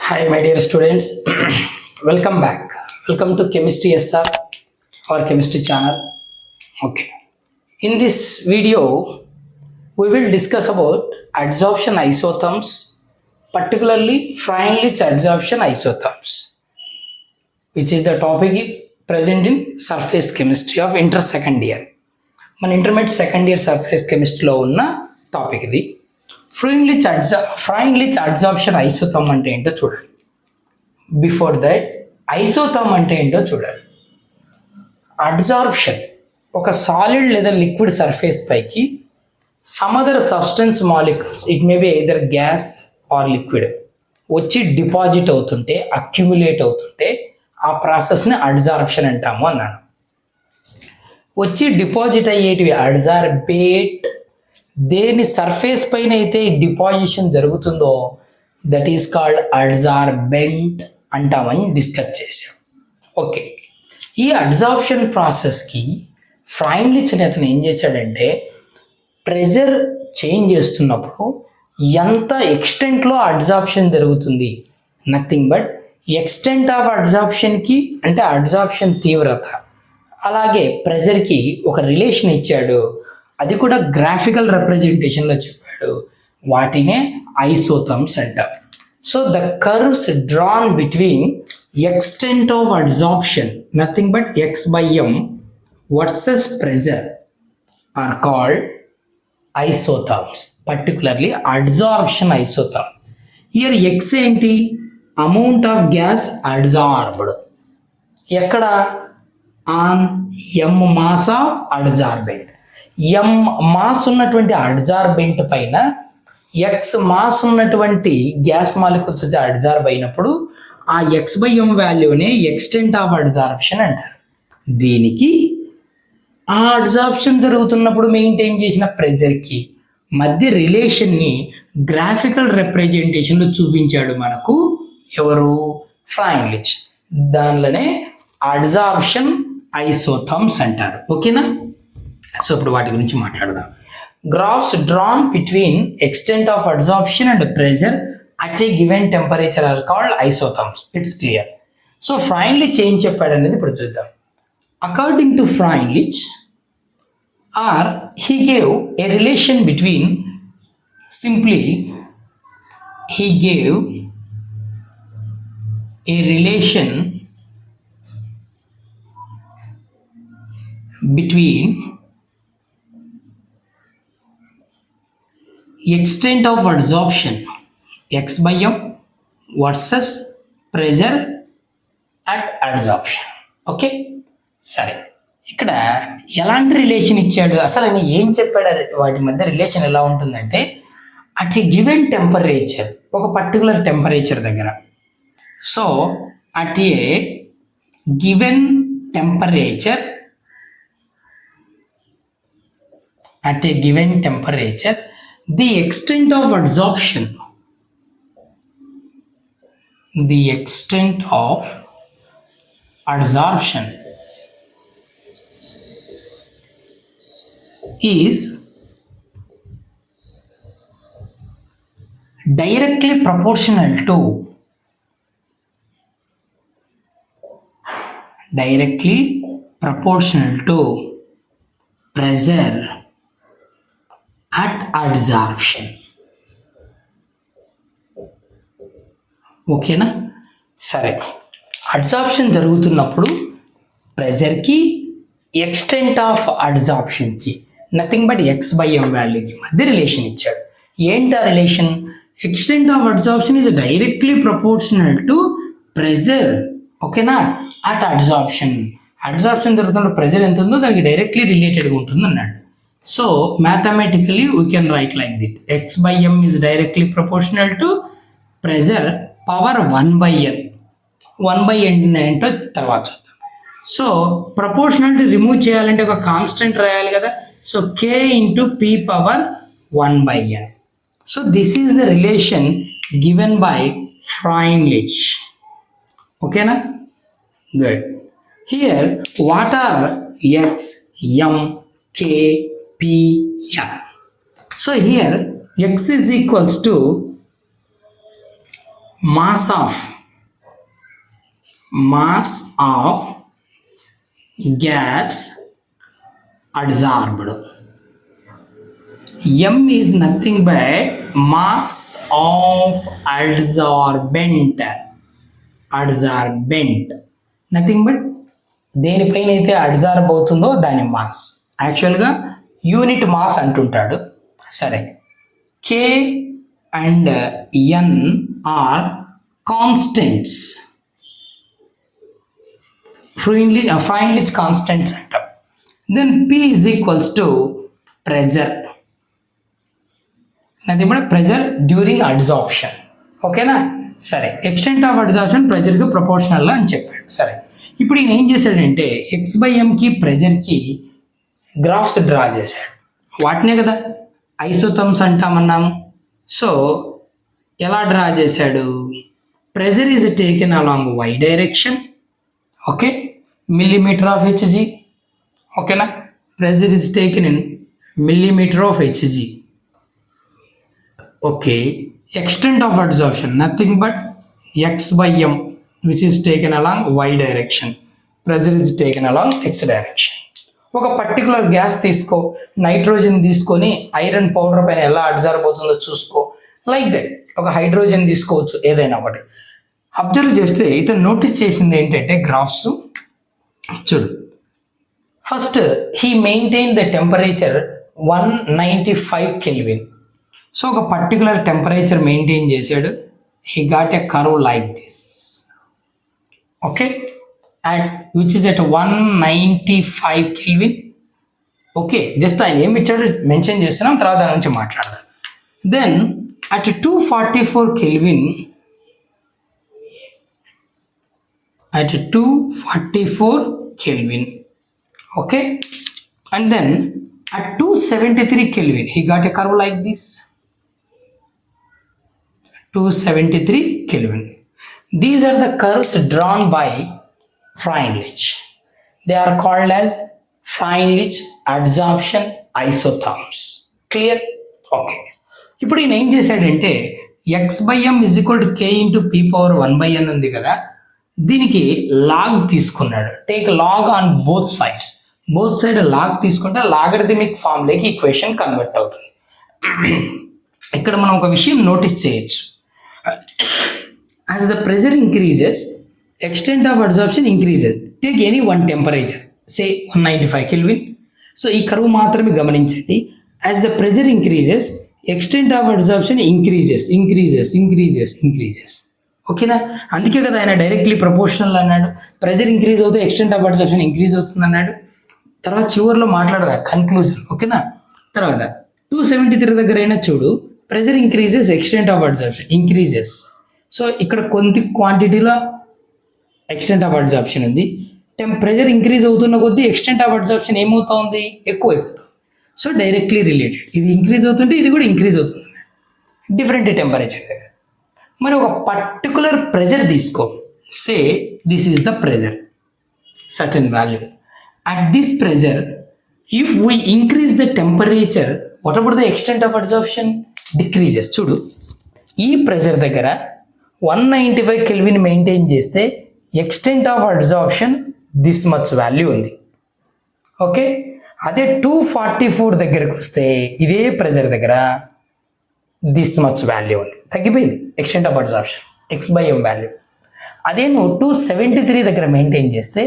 Hi, my dear students. Welcome back. Welcome to Chemistry SR, our chemistry channel. Okay. In this video, we will discuss about adsorption isotherms, particularly Freundlich adsorption isotherms, which is the topic present in surface chemistry of inter second year. మన intermediate second year surface కెమిస్ట్రీలో ఉన్న topic ఇది. ఫ్రాయింగ్లిచ్ adsorption ఐసోథర్మ్ అంటే ఏంటో చూడాలి. Before that ఐసోథర్మ్ అంటే ఏంటో చూడాలి. అడ్జార్ప్షన్ ఒక సాలిడ్ లేదా లిక్విడ్ సర్ఫేస్ పైకి some other substance molecules, it may be either gas or liquid, వచ్చి డిపాజిట్ అవుతుంటే, అక్యుములేట్ అవుతుంటే ఆ ప్రాసెస్ని అడ్జార్ప్షన్ అంటాము అన్నాను. వచ్చి డిపాజిట్ అయ్యేటివి అడ్జార్బేట్. దేని సర్ఫేస్ పైన అయితే డిపాజిషన్ జరుగుతుందో దట్ ఈస్ కాల్డ్ అడ్జార్బెంట్ అంటామని డిస్కస్ చేసాం. ఓకే, ఈ అడ్జార్ప్షన్ ప్రాసెస్కి ఫ్రైన్లిచ్ అనే అతను ఏం చేశాడంటే, ప్రెజర్ చేంజ్ చేస్తున్నప్పుడు ఎంత ఎక్స్టెంట్లో అడ్జార్ప్షన్ జరుగుతుంది, నథింగ్ బట్ ఎక్స్టెంట్ ఆఫ్ అడ్జార్ప్షన్కి అంటే అడ్జార్ప్షన్ తీవ్రత, అలాగే ప్రెజర్కి ఒక రిలేషన్ ఇచ్చాడు. అది కూడా గ్రాఫికల్ రిప్రజెంటేషన్లో చెప్పాడు. వాటినే ఐసోథర్మ్స్ అంటాం. So the curves drawn between extent of adsorption, nothing but x by m versus pressure are called isotherms, particularly adsorption isotherm. Here x ఏంటి? Amount of gas adsorbed. ఎక్కడ? On m mass of adsorbent. M mass ఉన్నటువంటి adsorbent పైన x mass ఉన్నటువంటి gas molecules వచ్చి adsorb అయినప్పుడు ఆ x by m వాల్యూనే extent of adsorption అంటారు. దీనికి ఆ అడ్జార్ప్షన్ జరుగుతున్నప్పుడు మెయింటైన్ చేసిన ప్రెజర్కి మధ్య రిలేషన్ని గ్రాఫికల్ రిప్రజెంటేషన్లో చూపించాడు మనకు ఎవరు? ఫ్రైన్లిచ్. దానిలోనే అడ్జార్ప్షన్ ఐసోథర్మ్స్ అంటారు. ఓకేనా? సో ఇప్పుడు వాటి గురించి మాట్లాడదాం. Graphs drawn between extent of adsorption and pressure at a given temperature are called isotherms. It's clear. So Freundlich ఏం చెప్పాడు అనేది ఇప్పుడు చూద్దాం. According to Freundlich or he gave a relation between, simply he gave a relation between extent of adsorption x by m versus pressure at adsorption. Okay, సరే. ఇక్కడ ఎలాంటి relation ఇచ్చాడు, అసలు ఆయన ఏం చెప్పాడు, వాటి మధ్య రిలేషన్ ఎలా ఉంటుందంటే, అట్ ఏ గివెన్ టెంపరేచర్, ఒక పర్టికులర్ టెంపరేచర్ దగ్గర, so at a given temperature, at a given temperature, the extent of adsorption is directly proportional to pressure at adsorption. ఓకేనా? సరే, అడ్జార్ప్షన్ జరుగుతున్నప్పుడు ప్రెజర్కి ఎక్స్టెంట్ ఆఫ్ అడ్జార్ప్షన్కి nothing but x by m వాల్యూకి మధ్య relation ఇచ్చాడు. ఏంటి ఆ relation? Extent of adsorption is directly proportional to pressure. ఓకేనా? అట్ అడ్జార్ప్షన్ జరుగుతున్నప్పుడు ప్రెజర్ ఎంత ఉందో దానికి డైరెక్ట్లీ రిలేటెడ్గా ఉంటుంది అన్నాడు. So mathematically we can write like this: x by m is directly proportional to pressure power 1 by n. 1 by n ఏంటో తర్వాత చూద్దాం. సో ప్రపోర్షనాలిటీ రిమూవ్ చేయాలంటే ఒక కాన్స్టెంట్ రాయాలి కదా. So k into p power 1 by n. So this is the relation given by Freundlich. ఓకేనా? Good. Here what are x, m, k, p, m. So here x is equals to mass of gas adsorbed. M is nothing but mass of adsorbent, nothing but దేనిపైన అయితే adsorb అవుతుందో దాని mass. యాక్చువల్గా unit mass అంటుంటాడు. సరే, k and n are constants, Freundlich constants అంటాం. Then p is equals to pressure, nothing but pressure during adsorption. ఓకేనా? సరే, ఎక్స్టెంట్ ఆఫ్ అడ్జార్ప్షన్ ప్రెజర్కి ప్రపోర్షనల్గా అని చెప్పాడు. సరే, ఇప్పుడు ఈయన ఏం చేశాడంటే x/mకి ప్రెజర్కి గ్రాఫ్స్ డ్రా చేశాడు. వాటినే కదా ఐసోథర్మ్స్ అంటామన్నాము. సో ఎలా డ్రా చేశాడు? Pressure is taken along y direction, okay, millimeter of Hg, ఓకేనా? Pressure is taken in millimeter of Hg. Okay, extent of adsorption nothing but x/m which is taken along y direction, pressure is taken along x direction. ఒక particular gas తీసుకో, nitrogen తీసుకొని iron powder పైన ఎలా observe అవుతుందో చూసుకో. Like that ఒక hydrogen తీసుకోవచ్చు, ఏదైనా ఒకటి. అబ్జర్వ్ చేస్తే ఇతను నోటీస్ చేసింది ఏంటంటే గ్రాఫ్స్ చూడు. First he maintain the temperature 195 Kelvin. So ఒక పర్టికులర్ టెంపరేచర్ మెయింటైన్ చేశాడు. He got a curve like this, okay, and which is at 195 Kelvin. Okay, just ఆయన ఏమి ఇచ్చాడు మెన్షన్ చేస్తున్నాం, తర్వాత దాని నుంచి మాట్లాడదాం. Then at 244 Kelvin, at 244 Kelvin, okay, and then at 273 Kelvin he got a curve like this, 273 Kelvin. These are the curves drawn by Freundlich. They are called as Freundlich adsorption isotherms. Clear? Okay. ఇప్పుడు ఈయన ఏం చేశాడంటే x/m is equal to k into p power 1/n ఉంది కదా, దీనికి log తీసుకున్నాడు. Take log on both sides. Both side log తీసుకుంటే logarithmic ఫామ్లోకి ఈక్వేషన్ కన్వర్ట్ అవుతుంది. ఇక్కడ మనం ఒక విషయం నోటీస్ చేయొచ్చు. As the pressure increases, extent of absorption increases. Take any one temperature, say 195 Kelvin. So ఈ కర్వ్ మాత్రమే గమనించండి. As the pressure increases, extent of absorption increases. ఓకేనా? అందుకే కదా ఆయన డైరెక్ట్లీ ప్రపోర్షనల్ అన్నాడు. ప్రెజర్ ఇంక్రీజ్ అవుతే ఎక్స్టెంట్ ఆఫ్ అబ్జార్ప్షన్ ఇంక్రీజ్ అవుతుంది అన్నాడు. తర్వాత చివరిలో మాట్లాడదా కన్క్లూజన్, ఓకేనా? తర్వాత 273 దగ్గర అయినా చూడు, pressure increases, extent of absorption increases. So ఇక్కడ కొంత క్వాంటిటీలో ఎక్స్టెంట్ ఆఫ్ అబ్జార్ప్షన్ ఉంది. ప్రెజర్ ఇంక్రీజ్ అవుతున్న కొద్దీ ఎక్స్టెంట్ ఆఫ్ అబ్జార్ప్షన్ ఏమవుతా ఉంది? ఎక్కువ అయిపోతుంది. So directly related. ఇది ఇంక్రీజ్ అవుతుంటే ఇది కూడా ఇంక్రీజ్ అవుతుంది, డిఫరెంట్ టెంపరేచర్ దగ్గర. మరి ఒక పర్టికులర్ ప్రెజర్ తీసుకో, say this is the pressure, certain value. At this pressure if we increase the temperature, what about the extent of absorption? Decreases. చూడు, ఈ ప్రెజర్ దగ్గర 195 Kelvin మెయింటైన్ చేస్తే extent of absorption this much value ఉంది, okay. అదే 244 దగ్గరకు వస్తే ఇదే pressure దగ్గర దిస్ మచ్ వాల్యూ ఉంది, తగ్గిపోయింది extent of absorption x/m value. అదే నువ్వు 273 దగ్గర మెయింటైన్ చేస్తే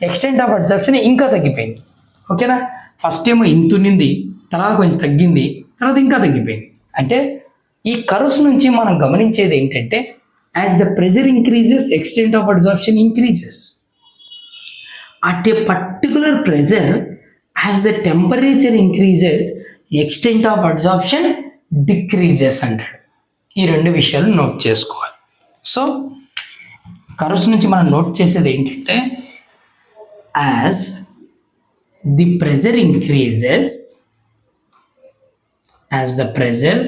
ఎక్స్టెంట్ ఆఫ్ అబ్జార్ప్షన్ ఇంకా తగ్గిపోయింది, ఓకేనా. ఫస్ట్ ఏమో ఇంత ఉన్నింది, తర్వాత కొంచెం తగ్గింది, తర్వాత ఇంకా తగ్గిపోయింది. అంటే ఈ కర్వ్స్ నుంచి మనం గమనించేది ఏంటంటే as the pressure increases, extent of absorption increases. At a particular pressure, as the temperature increases, extent of absorption decreases అంటాడు. ఈ రెండు విషయాలు నోట్ చేసుకోవాలి. సో కర్వ్స్ నుంచి మనం నోట్ చేసేది ఏంటంటే as the pressure increases, as the pressure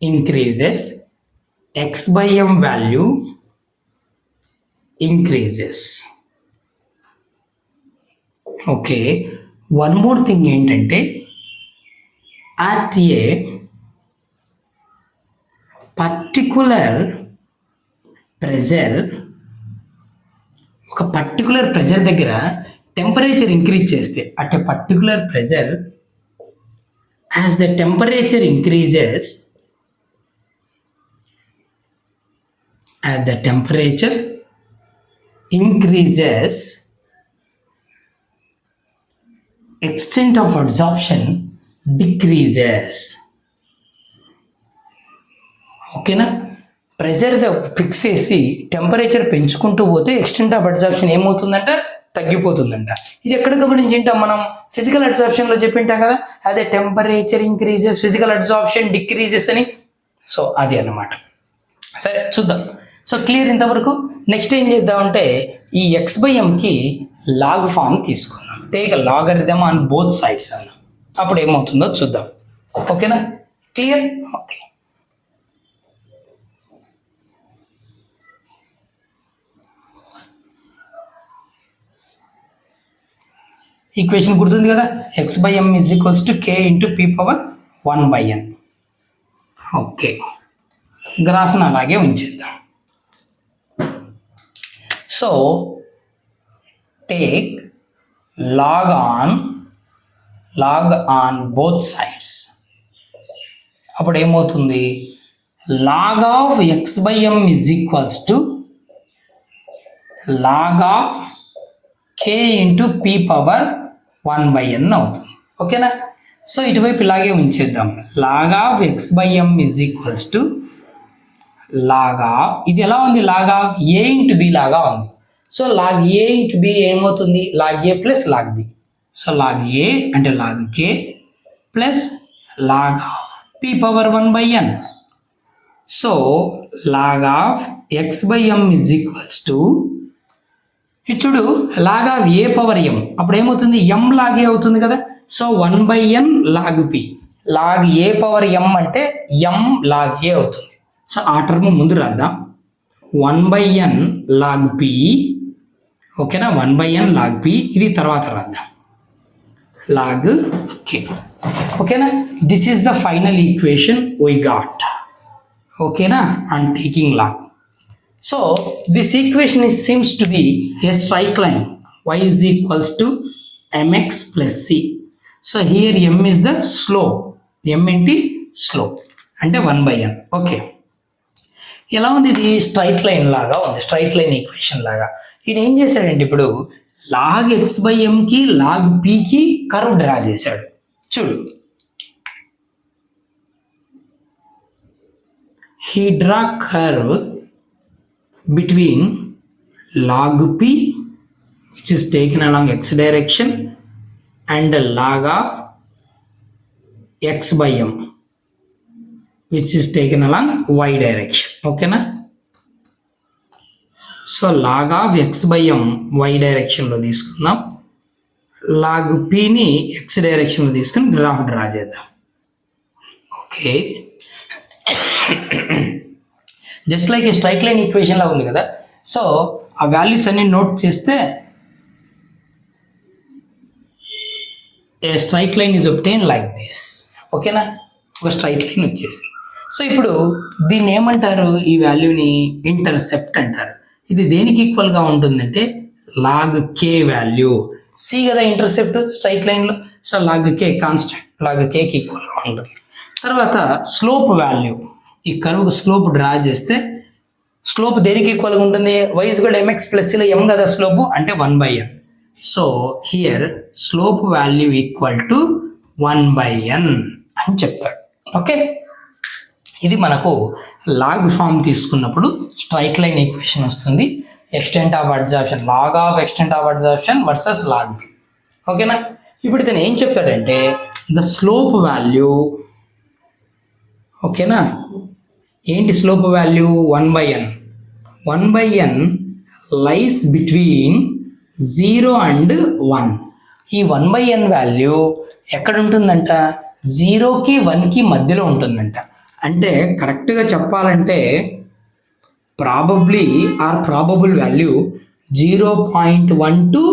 increases, x/m value increases. Okay, one more thing ఏంటంటే at a పర్టికులర్ ప్రెజర్, ఒక పర్టికులర్ ప్రెజర్ దగ్గర టెంపరేచర్ ఇంక్రీజ్ చేస్తే at a particular pressure, as the temperature increases, as the temperature increases, extent of absorption decreases. ఓకేనా? Pressure fix చేసి temperature పెంచుకుంటూ పోతే extent of absorption ఏమవుతుందంట? తగ్గిపోతుందంట. ఇది ఎక్కడ గమనించింటాం మనం? ఫిజికల్ అబ్జార్ప్షన్లో చెప్పింటాం కదా, అదే temperature increases physical absorption decreases అని. సో అది అన్నమాట. సరే చూద్దాం. సో క్లియర్ ఇంతవరకు. నెక్స్ట్ ఏం చేద్దామంటే ఈ x/mకి లాగ్ ఫామ్ తీసుకుందాం. Take logarithm on both sides అన్న, అప్పుడు ఏమవుతుందో చూద్దాం. ఓకేనా? క్లియర్? ఓకే. ఈక్వేషన్ గుర్తుంది కదా, x/m = k × p⁻1/n. ఓకే, గ్రాఫ్ను అలాగే ఉంచేద్దాం. So take log on both sides. అప్పుడు ఏమవుతుంది? log of x/m = log of k × p⁻1/n అవుతుంది. ఓకేనా? సో ఇటువైపు ఇలాగే ఉంచేద్దాం. log of x/m = log of, ఇది ఎలా ఉంది? log of a × b లాగా ఉంది. సో log a × b ఏమవుతుంది? log a + log b. So log a అంటే log k plus log of p⁻1/n. So log of x/m = చూడు, log of a⁻m అప్పుడు ఏమవుతుంది? m log a అవుతుంది కదా. So 1/n log p. log a⁻m అంటే m log a అవుతుంది. So ఆ term ముందు రాద్దాం. 1/n log p. ఓకేనా? 1/n log p. ఇది తర్వాత రాద్దాం log k. ఓకేనా? This is the final equation we got. ఓకేనా? And taking log. So this equation seems to be a straight line. y = mx + c. So here m is the slope. m ఏంటి? Slope అంటే 1/n. Okay, ఎలా ఉంది? ఇది straight line లాగా ఉంది, straight line equation లాగా. ఇది ఏం చేశాడంటే ఇప్పుడు log x/mకి log pకి కర్వ్ డ్రా చేశాడు. చూడు, he draw curve between log p which is taken along x direction and log of x/m which is taken along y direction. ఓకేనా? So log of x/m y డైరెక్షన్లో తీసుకుందాం, log pని x డైరెక్షన్లో తీసుకుని graph draw చేద్దాం. Okay, just like a straight line ఈక్వేషన్లా ఉంది కదా. సో ఆ వాల్యూస్ అన్ని నోట్ చేస్తే a straight line is obtained like this. ఓకేనా? ఒక స్ట్రైట్ లైన్ వచ్చేసి. సో ఇప్పుడు దీన్ని ఏమంటారు? ఈ వాల్యూని ఇంటర్సెప్ట్ అంటారు. ఇది దేనికి ఈక్వల్గా ఉంటుందంటే log k వాల్యూ. c కదా ఇంటర్సెప్ట్ స్ట్రైట్ లైన్లో. So log k constant, log kకి ఈక్వల్గా ఉంటుంది. తర్వాత స్లోప్ వాల్యూ, ఈ కర్వ్కి స్లోప్ డ్రా చేస్తే స్లోప్ దేనికి ఈక్వల్గా ఉంటుంది? y = mx + c లో m కదా స్లోపు, అంటే 1/n. So here slope value = 1/n అని చెప్తాడు. ఓకే, ఇది మనకు లాగ్ ఫామ్ తీసుకున్నప్పుడు స్ట్రైట్ లైన్ ఈక్వేషన్ వస్తుంది. Extent of absorption, log of extent of absorption versus log B. ఓకేనా? ఇప్పుడు ఇతను ఏం చెప్తాడంటే ద స్లోప్ వాల్యూ. ఓకేనా? ఏంటి slope value? 1/n. 1/n lies between 0 and 1. ఈ 1/n వాల్యూ ఎక్కడ ఉంటుందంట? 0కి 1కి మధ్యలో ఉంటుందంట. అంటే కరెక్ట్గా చెప్పాలంటే ప్రాబబుల్ వాల్యూ 0.1 to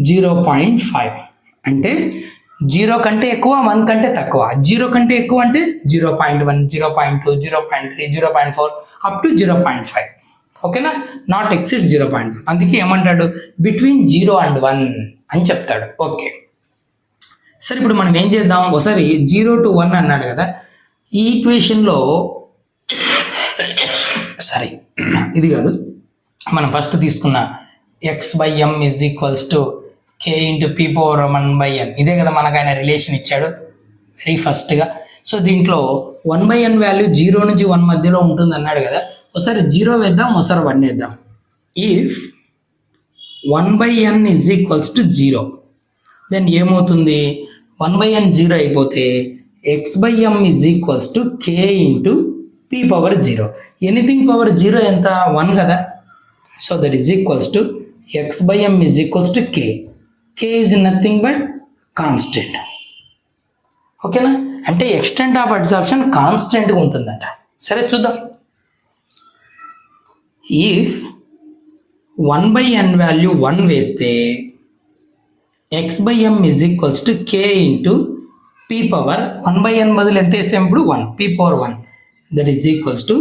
0.5. అంటే 0 కంటే ఎక్కువ, 1 కంటే తక్కువ. 0 కంటే ఎక్కువ అంటే 0.1, 0.2, 0.3, 0.4 అప్ టు 0.5. ఓకేనా, నాట్ ఎక్సిడ్ 0.2. అందుకే ఏమంటాడు, బిట్వీన్ 0 and 1 అని చెప్తాడు. ఓకే, సరే ఇప్పుడు మనం ఏం చేద్దాం, ఒకసారి 0 to 1 అన్నాడు కదా, ఈ ఈక్వేషన్లో సరే ఇది కాదు, మనం ఫస్ట్ తీసుకున్న x/m is equals to k into p/1/n, ఇదే కదా మనకు ఆయన రిలేషన్ ఇచ్చాడు వెరీ ఫస్ట్గా. సో దీంట్లో 1/n వాల్యూ 0 నుంచి 1 మధ్యలో ఉంటుంది అన్నాడు కదా, ఒకసారి 0 వేద్దాం, ఒకసారి 1 వేద్దాం. If 1/n is equals to 0, then ఏమవుతుంది, 1/n 0 అయిపోతే x/m is equals to k into p/0. Anything power 0 ఎంత, 1 కదా. So that is equals to x/m is equals to k. k is nothing but constant. ఓకేనా, అంటే extent of absorption కాన్స్టెంట్గా ఉంటుందంట. సరే చూద్దాం. ఇఫ్ 1/n వాల్యూ 1 వేస్తే x/m is equals to k into p/1/n బదులు ఎంత వేసాం ఇప్పుడు, 1, p/1. That is equals to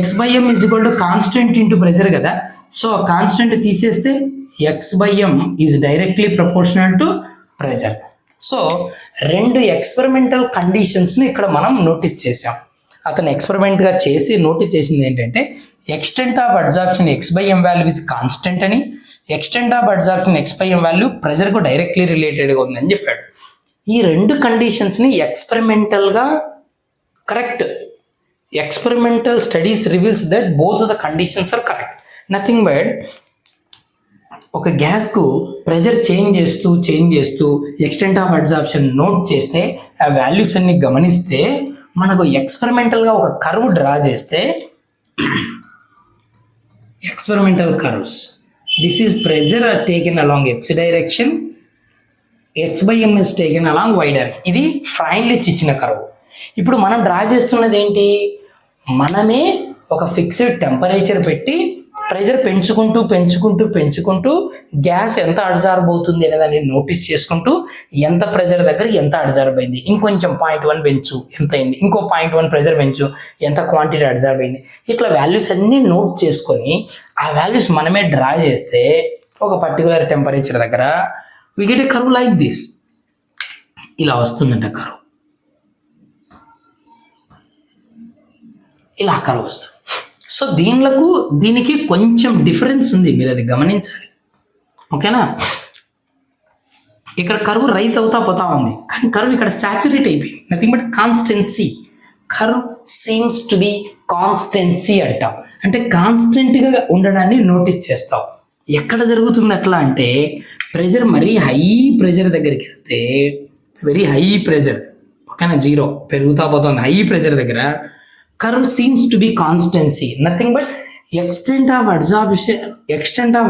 x/m is equal to constant into pressure కదా. సో కాన్స్టెంట్ తీసేస్తే x/m is directly proportional to pressure. So రెండు experimental కండిషన్స్ని ఇక్కడ మనం నోటీస్ చేసాం. అతను ఎక్స్పెరిమెంట్గా చేసి నోటీస్ చేసింది ఏంటంటే, extent of absorption x/m value is constant అని, extent of absorption x/m value ప్రెజర్కు డైరెక్ట్లీ రిలేటెడ్గా ఉందని చెప్పాడు. ఈ రెండు కండిషన్స్ని ఎక్స్పెరిమెంటల్గా correct, experimental studies reveals that both of the conditions are correct. Nothing but ఒక గ్యాస్కు ప్రెజర్ చేంజ్ చేస్తూ ఎక్స్టెంట్ ఆఫ్ అబ్జార్ప్షన్ నోట్ చేస్తే, ఆ వాల్యూస్ అన్ని గమనిస్తే, మనకు ఎక్స్పెరిమెంటల్గా ఒక కర్వ్ డ్రా చేస్తే, experimental curves, this is pressure are taken along x direction, x/m is taken along y direction. ఇది ఫ్రైన్లిచ్ ఇచ్చిన కర్వ్. ఇప్పుడు మనం డ్రా చేస్తున్నది ఏంటి, మనమే ఒక ఫిక్స్డ్ టెంపరేచర్ పెట్టి ప్రెజర్ పెంచుకుంటూ గ్యాస్ ఎంత అబ్జార్బ్ అవుతుంది అనే దాన్ని నోటీస్ చేసుకుంటూ, ఎంత ప్రెజర్ దగ్గర ఎంత అబ్జార్బ్ అయింది, ఇంకొంచెం 0.1 పెంచు ఎంత అయింది, ఇంకో 0.1 ప్రెజర్ పెంచు ఎంత క్వాంటిటీ అబ్జార్బ్ అయింది, ఇట్లా వాల్యూస్ అన్నీ నోట్ చేసుకొని ఆ వాల్యూస్ మనమే డ్రా చేస్తే ఒక పర్టికులర్ టెంపరేచర్ దగ్గర we get a curve like this. ఇలా వస్తుందంట కర్వ్, ఇలా కర్వ్ వస్తుంది. సో దీనికి కొంచెం డిఫరెన్స్ ఉంది, మీరు అది గమనించాలి. ఓకేనా, ఇక్కడ కర్వ్ రైజ్ అవుతా పోతా ఉంది, కానీ కర్వ్ ఇక్కడ సాచురేట్ అయిపోయింది. Nothing but constituency. Curve seems to B constituency అంటాం, అంటే కాన్స్టెంట్గా ఉండడాన్ని నోటీస్ చేస్తాం. ఎక్కడ జరుగుతుంది అట్లా అంటే, ప్రెజర్ మరీ హై ప్రెజర్ దగ్గరికి వెళ్తే, వెరీ హై ప్రెజర్, ఓకేనా, 0 పెరుగుతా పోతుంది, హై ప్రెజర్ దగ్గర curve seems to be constancy, nothing but extent of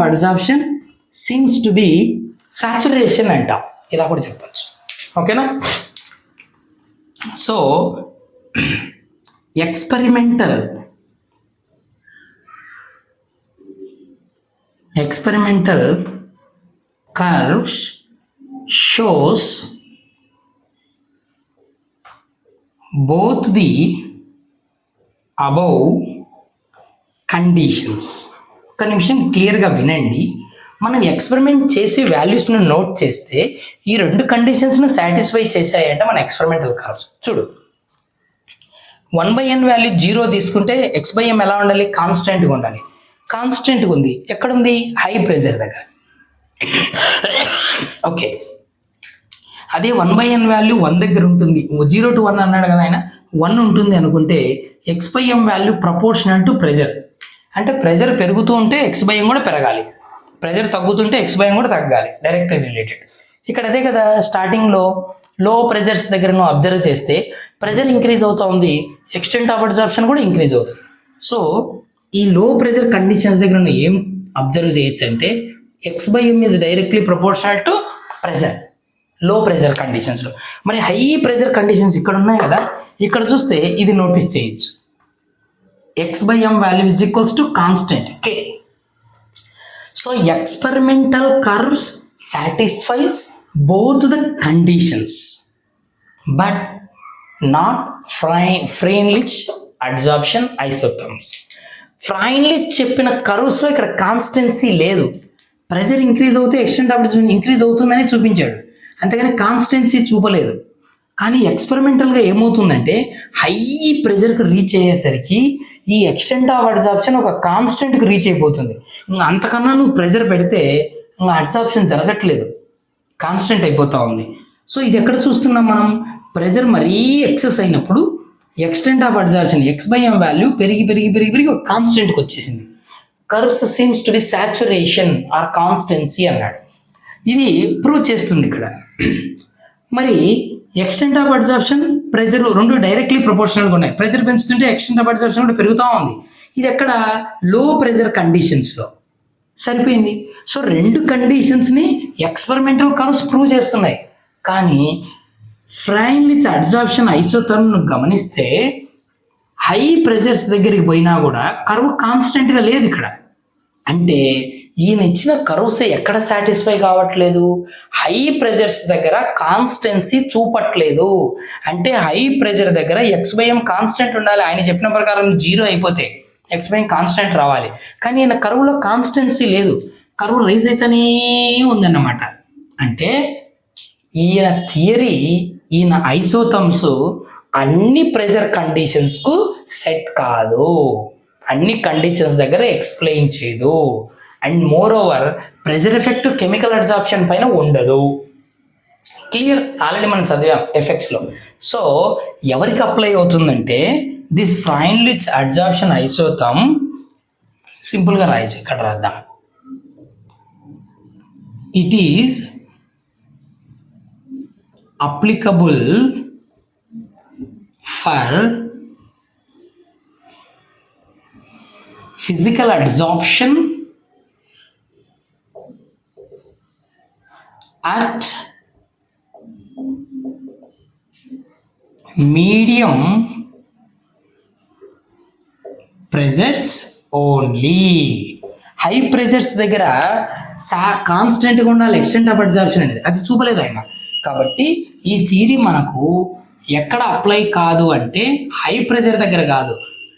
adsorption seems to be saturation అంట, ఇలా కూడా చెప్పచ్చు. ఓకేనా, so experimental curves shows both the above conditions. ఒక నిమిషం క్లియర్గా వినండి. మనం ఎక్స్పెరిమెంట్ చేసి వాల్యూస్ను నోట్ చేస్తే ఈ రెండు కండిషన్స్ను సాటిస్ఫై చేశాయంటే మన ఎక్స్పెరిమెంటల్ కర్వ్స్. చూడు, 1/n వాల్యూ 0 తీసుకుంటే x/m ఎలా ఉండాలి, కాన్స్టెంట్గా ఉండాలి. కాన్స్టెంట్గా ఉంది, ఎక్కడుంది, హై ప్రెజర్ దగ్గర. ఓకే, అదే 1/n వాల్యూ 1 దగ్గర ఉంటుంది, 0 to 1 అన్నాడు కదా ఆయన, 1 ఉంటుంది అనుకుంటే x/m value proportional to pressure. అంటే ప్రెజర్ పెరుగుతూ ఉంటే x/m కూడా పెరగాలి, ప్రెజర్ తగ్గుతుంటే x/m కూడా తగ్గాలి, డైరెక్ట్ రిలేటెడ్. ఇక్కడ అదే కదా, స్టార్టింగ్లో లో ప్రెజర్స్ దగ్గర నువ్వు అబ్జర్వ్ చేస్తే ప్రెజర్ ఇంక్రీజ్ అవుతూ ఉంది, ఎక్స్టెంట్ ఆఫ్ అబ్జార్ప్షన్ కూడా ఇంక్రీజ్ అవుతుంది. సో ఈ లో ప్రెజర్ కండిషన్స్ దగ్గర నువ్వు ఏం అబ్జర్వ్ చేయొచ్చు అంటే, x/m is directly proportional to pressure లో ప్రెజర్ కండిషన్స్లో. మరి హై ప్రెజర్ కండిషన్స్ ఇక్కడ ఉన్నాయి కదా, ఇక్కడ చూస్తే ఇది నోటీస్ చేయొచ్చు, x/m value is equals to constant k. So experimental curves satisfies both the conditions but not Freundlich adsorption isotherms. ఫ్రైన్లిచ్ చెప్పిన కర్వ్స్లో ఇక్కడ కాన్స్టెన్సీ లేదు. ప్రెజర్ ఇంక్రీజ్ అవుతే ఎక్స్టెంట్ అబ్జర్ప్షన్ ఇంక్రీజ్ అవుతుందని చూపించాడు, అంతేగాని కాన్స్టెన్సీ చూపలేదు. కానీ ఎక్స్పెరిమెంటల్గా ఏమవుతుందంటే హై ప్రెజర్కి రీచ్ అయ్యేసరికి ఈ ఎక్స్టెంట్ ఆఫ్ అడ్సార్ప్షన్ ఒక కాన్స్టెంట్కి రీచ్ అయిపోతుంది. ఇంకా అంతకన్నా నువ్వు ప్రెజర్ పెడితే ఇంకా అడ్సార్ప్షన్ జరగట్లేదు, కాన్స్టెంట్ అయిపోతూ ఉంది. సో ఇది ఎక్కడ చూస్తున్నాం మనం? ప్రెజర్ మరీ ఎక్సెస్ అయినప్పుడు extent of adsorption x/m value పెరిగి ఒక కాన్స్టెంట్కి వచ్చేసింది. Curves seems to be saturation or constancy అన్నాడు. ఇది ప్రూవ్ చేస్తుంది ఇక్కడ. మరి ఎక్స్టెంట్ ఆఫ్ అడ్సార్ప్షన్ ప్రెజర్ రెండు డైరెక్ట్లీ ప్రపోర్షనల్గా ఉన్నాయి. ప్రెజర్ పెంచుతుంటే ఎక్స్టెంట్ ఆఫ్ అడ్సార్ప్షన్ కూడా పెరుగుతూ ఉంది. ఇది ఎక్కడ? లో ప్రెజర్ కండిషన్స్లో. సరిపోయింది. సో రెండు కండిషన్స్ని ఎక్స్పెరిమెంటల్ కర్వ్స్ ప్రూవ్ చేస్తున్నాయి. కానీ ఫ్రైన్లిచ్ అడ్సార్ప్షన్ ఐసోథర్మ్ను గమనిస్తే హై ప్రెజర్స్ దగ్గరికి పోయినా కూడా కర్వ్ కాన్స్టెంట్గా లేదు ఇక్కడ. అంటే ఈయన ఇచ్చిన కర్వ్స్ ఎక్కడ సాటిస్ఫై కావట్లేదు? హై ప్రెజర్స్ దగ్గర కాన్స్టెన్సీ చూపట్లేదు. అంటే హై ప్రెజర్ దగ్గర x/m కాన్స్టెంట్ ఉండాలి. ఆయన చెప్పిన ప్రకారం 0 అయిపోతే x/m కాన్స్టెంట్ రావాలి. కానీ ఈయన కర్వ్లో కాన్స్టెన్సీ లేదు, కర్వ్ రైజ్ అయితేనే ఉందన్నమాట. అంటే ఈయన థియరీ, ఈయన ఐసోథర్మ్స్ అన్ని ప్రెజర్ కండిషన్స్కు సెట్ కాదు, అన్ని కండిషన్స్ దగ్గర ఎక్స్ప్లెయిన్ చేయదు. And more over pressure effect chemical adsorption పైన ఉండదు. క్లియర్? ఆల్రెడీ మనం చదివాం ఎఫెక్ట్స్లో. సో ఎవరికి అప్లై అవుతుందంటే దిస్ ఫ్రైన్లిచ్ అడ్సార్ప్షన్ ఐసోథర్మ్ సింపుల్గా రాయచ్చు, ఇక్కడ రాద్దాం. It is applicable for physical adsorption at medium pressures only. High pressures దగ్గర కాన్స్టెంట్గా ఉండాలి ఎక్స్టెంట్ ఆఫ్ అడ్సార్ప్షన్ అనేది, అది చూపలేదు ఆయన. కాబట్టి ఈ థియరీ మనకు ఎక్కడ అప్లై కాదు అంటే హై ప్రెజర్ దగ్గర కాదు,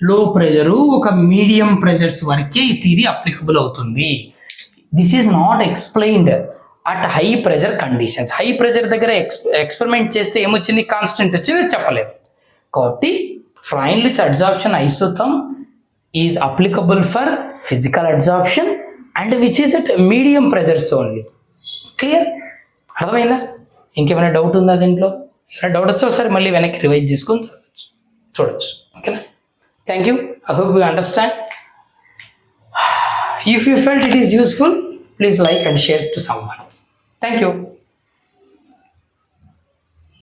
లో ప్రెజరు ఒక మీడియం ప్రెజర్స్ వరకే ఈ థియరీ అప్లికబుల్ అవుతుంది. This is not explained at high pressure conditions. High pressure దగ్గర ఎక్స్పెరిమెంట్ చేస్తే ఏమొచ్చింది? కాన్స్టెంట్ వచ్చింది, చెప్పలేదు. కాబట్టి Freundlich adsorption isotherm is applicable for physical adsorption and which is at medium pressures only. Clear? అర్థమైందా? ఇంకేమైనా డౌట్ ఉందా దీంట్లో? ఏమైనా డౌట్ వస్తే ఒకసారి మళ్ళీ వెనక్కి రివైజ్ చేసుకొని చూడొచ్చు. ఓకేనా? Thank you. I hope you understand. If you felt it is useful, please like and share to someone. Thank you.